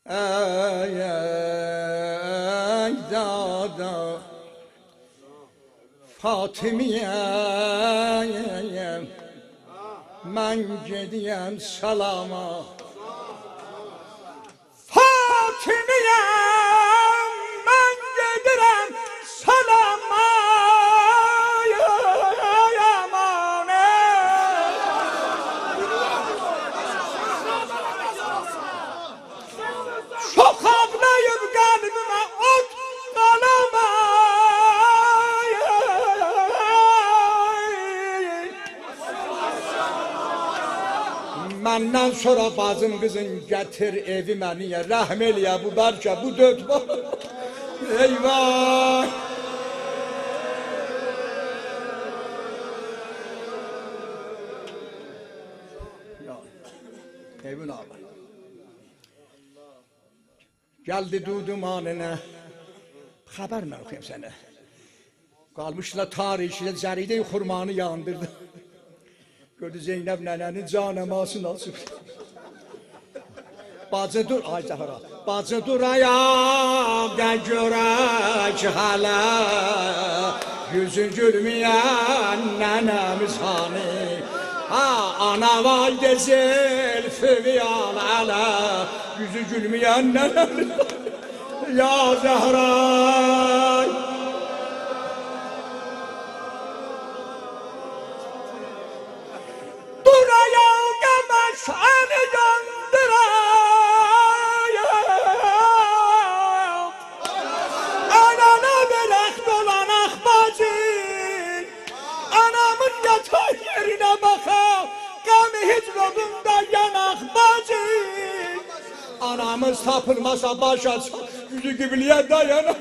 Ey dada Fatimiye mən gediyəm salama Fatimiye mən gedirəm salama Çok ağlayıp kalbime ot kalama Məndən sonra bacım kızın getir evime niye Rəhm eləyə bu bəlkə bu dört var Eyvah Ya evin abi Geldi dudumanına Haber okuyayım sana Kalmışlar tarihçiler Zəride-i Xurmanı yandırdı Gördü Zeynep nənənin caneması nasıl Bacı dur ay Zahra Bacı dur ayağda görək hala Yüzü gülmeyen nənəmiz hani Ha ana valide zelfi ala Yüzü gülmeyen nənəmiz Ya Zahra Seni yandırayım Anana belek dolanak bacın Anamın yatay yerine bakam Gami hicrodunda yanak bacın Anamız tapılmasa başa yüzü gibiliye dayanak